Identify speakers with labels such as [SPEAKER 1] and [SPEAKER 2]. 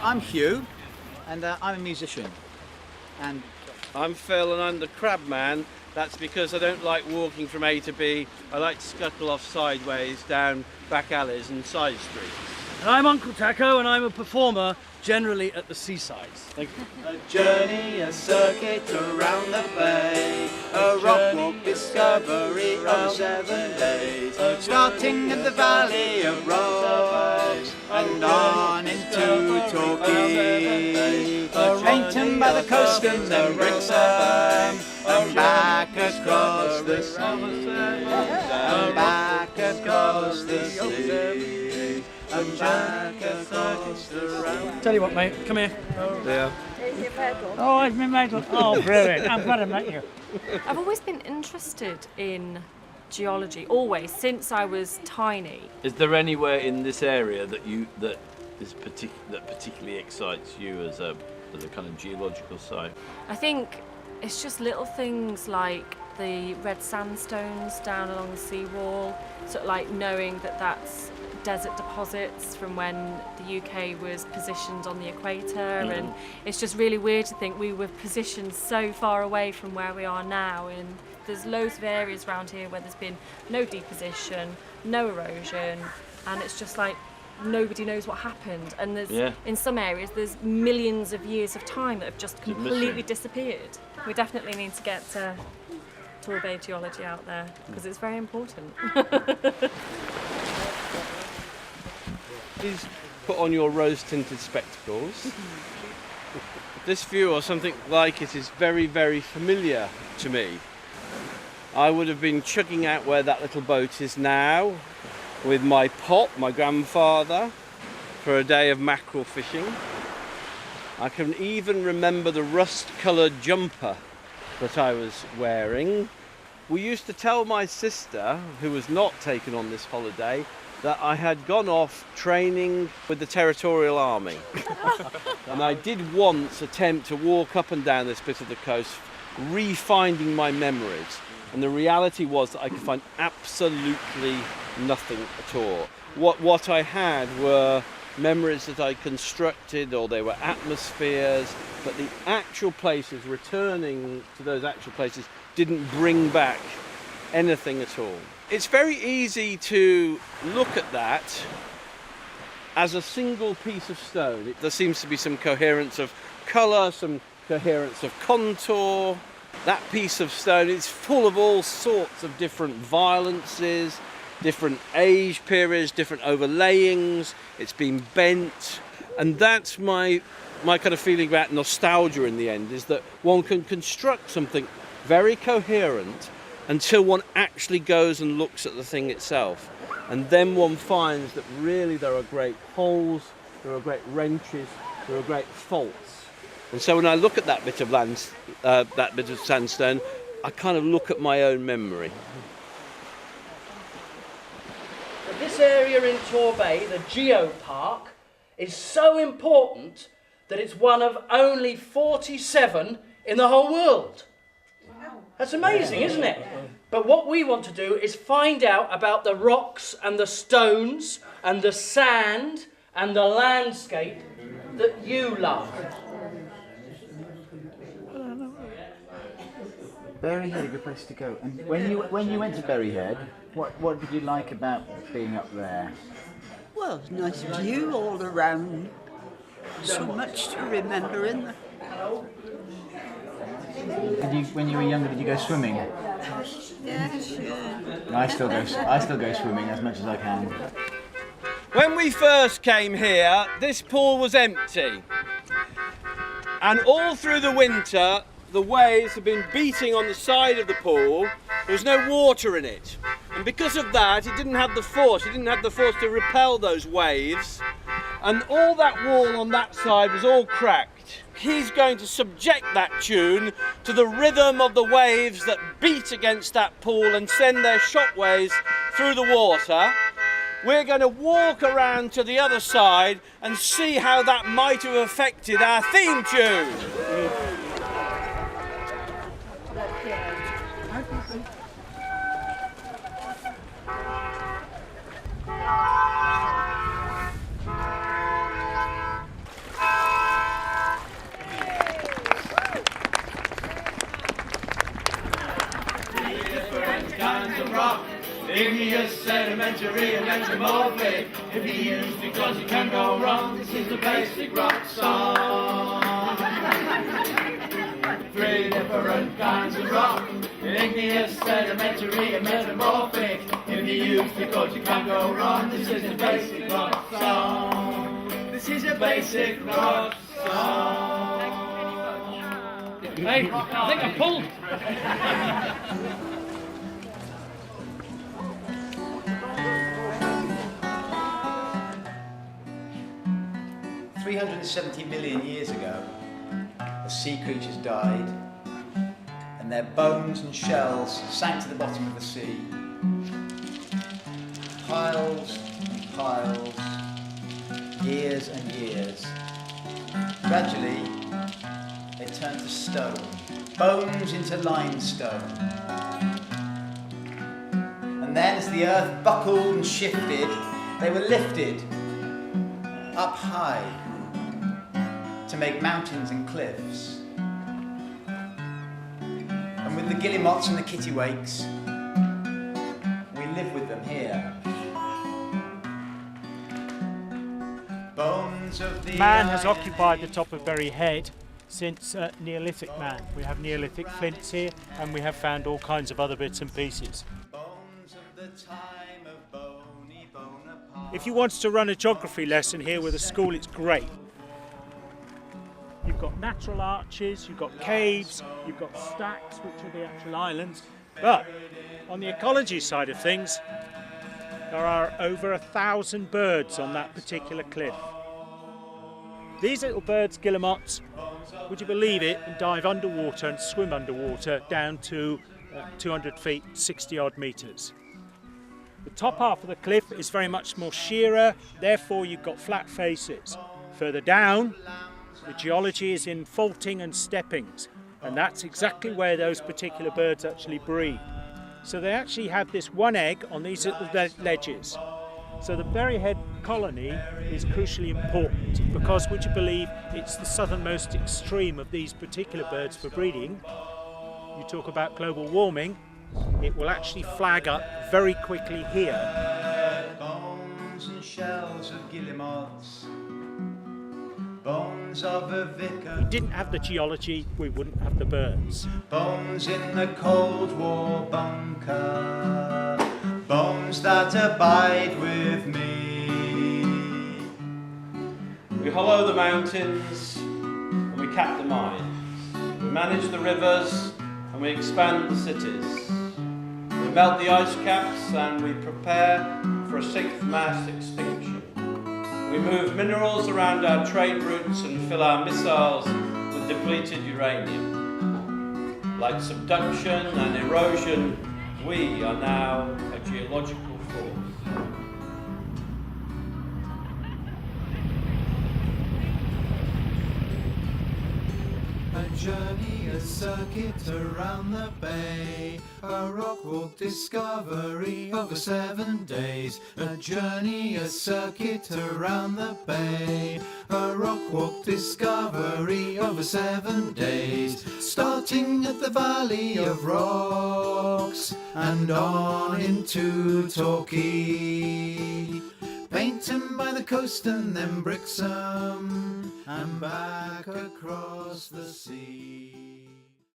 [SPEAKER 1] I'm Hugh, and I'm a musician. And
[SPEAKER 2] I'm Phil, and I'm the crab man. That's because I don't like walking from A to B. I like to scuttle off sideways down back alleys and side streets.
[SPEAKER 3] And I'm Uncle Taco, and I'm a performer, generally at the seasides. Thank you.
[SPEAKER 1] a journey, a circuit around the bay, a rock walk discovery of 7 days, starting at the Valley of Rocks and on into Torquay, Paynton by the coast and then Brixham, and back across the sea, and back across the sea, and back across the round.
[SPEAKER 3] Tell you what, mate, come here.
[SPEAKER 2] Yeah.
[SPEAKER 4] There's your medal.
[SPEAKER 3] Oh, it's my medal. Oh, brilliant. I'm glad I met you.
[SPEAKER 4] I've always been interested in geology, always, since I was tiny.
[SPEAKER 2] Is there anywhere in this area that particularly excites you as a kind of geological site?
[SPEAKER 4] I think it's just little things like the red sandstones down along the seawall, sort of like knowing that that's desert deposits from when the UK was positioned on the equator, and it's just really weird to think we were positioned so far away from where we are now. And there's loads of areas around here where there's been no deposition, no erosion, and it's just like nobody knows what happened. And there's in some areas there's millions of years of time that have just completely disappeared. We definitely need to get Torbay geology out there because it's very important.
[SPEAKER 2] Please put on your rose-tinted spectacles. This view or something like it is very, very familiar to me. I would have been chugging out where that little boat is now with my pop, my grandfather, for a day of mackerel fishing. I can even remember the rust-coloured jumper that I was wearing. We used to tell my sister, who was not taken on this holiday, that I had gone off training with the Territorial Army. And I did once attempt to walk up and down this bit of the coast, re-finding my memories. And the reality was that I could find absolutely nothing at all. What I had were memories that I constructed, or they were atmospheres, but the actual places, returning to those actual places, didn't bring back anything at all. It's very easy to look at that as a single piece of stone. There seems to be some coherence of colour, some coherence of contour. That piece of stone is full of all sorts of different violences, different age periods, different overlayings. It's been bent, and that's my kind of feeling about nostalgia in the end, is that one can construct something very coherent until one actually goes and looks at the thing itself. And then one finds that really there are great holes, there are great wrenches, there are great faults. And so when I look at that bit of land, that bit of sandstone, I kind of look at my own memory.
[SPEAKER 3] This area in Torbay, the Geopark, is so important that it's one of only 47 in the whole world. That's amazing, isn't it? But what we want to do is find out about the rocks and the stones and the sand and the landscape that you love.
[SPEAKER 1] Berryhead, a good place to go. And when you went to Berryhead, what did you like about being up there?
[SPEAKER 5] Well, nice view all around. So much to remember in there.
[SPEAKER 1] When you were younger, did you go swimming?
[SPEAKER 5] Yes, yeah.
[SPEAKER 1] I still go swimming as much as I can.
[SPEAKER 2] When we first came here, this pool was empty. And all through the winter, the waves have been beating on the side of the pool. There was no water in it. And because of that, it didn't have the force. It didn't have the force to repel those waves. And all that wall on that side was all cracked. He's going to subject that tune to the rhythm of the waves that beat against that pool and send their shockwaves through the water. We're going to walk around to the other side and see how that might have affected our theme tune.
[SPEAKER 1] rock. Igneous, sedimentary and metamorphic. If you use because you can go wrong, this is the basic rock song. 3 different kinds of rock. Igneous, sedimentary and metamorphic. If you use because you can go wrong, this is the basic rock song. This is a basic rock song.
[SPEAKER 3] Hey, I think I pulled.
[SPEAKER 1] 370 million years ago, the sea creatures died, and their bones and shells sank to the bottom of the sea. Piles and piles, years and years. Gradually, they turned to stone, bones into limestone. And then, as the earth buckled and shifted, they were lifted up high to make mountains and cliffs. And with the guillemots and the kittiwakes, we live with them here. Bones of the
[SPEAKER 6] Man has occupied the top of Bury Head since Neolithic man. We have Neolithic flints here, and we have found all kinds of other bits and pieces.
[SPEAKER 1] Bones of the time of Bony Bonaparte.
[SPEAKER 6] If you wanted to run a geography lesson here with a school, it's great. You've got natural arches, you've got caves, you've got stacks, which are the actual islands. But on the ecology side of things, there are over 1,000 birds on that particular cliff. These little birds, guillemots, would you believe it, can dive underwater and swim underwater down to 200 feet, 60 odd metres. The top half of the cliff is very much more sheerer, therefore you've got flat faces. Further down, the geology is in faulting and steppings, and that's exactly where those particular birds actually breed. So they actually have this one egg on these little ledges. So the Bury Head colony is crucially important because, would you believe, it's the southernmost extreme of these particular birds for breeding. You talk about global warming, it will actually flag up very quickly here.
[SPEAKER 1] Bones and shells of guillemots, bones of a vicar.
[SPEAKER 6] If we didn't have the geology, we wouldn't have the birds.
[SPEAKER 1] Bones in the Cold War bunker, bones that abide with me.
[SPEAKER 2] We hollow the mountains and we cap the mines. We manage the rivers and we expand the cities. We melt the ice caps and we prepare for a 6th mass extinction. We move minerals around our trade routes and fill our missiles with depleted uranium. Like subduction and erosion, we are now a geological force.
[SPEAKER 1] A journey, a circuit around the bay, a rock walk discovery over 7 days. A journey, a circuit around the bay, a rock walk discovery over 7 days. Starting at the Valley of Rocks and on into Torquay. Painting by the coast and then Brixham and back across the sea.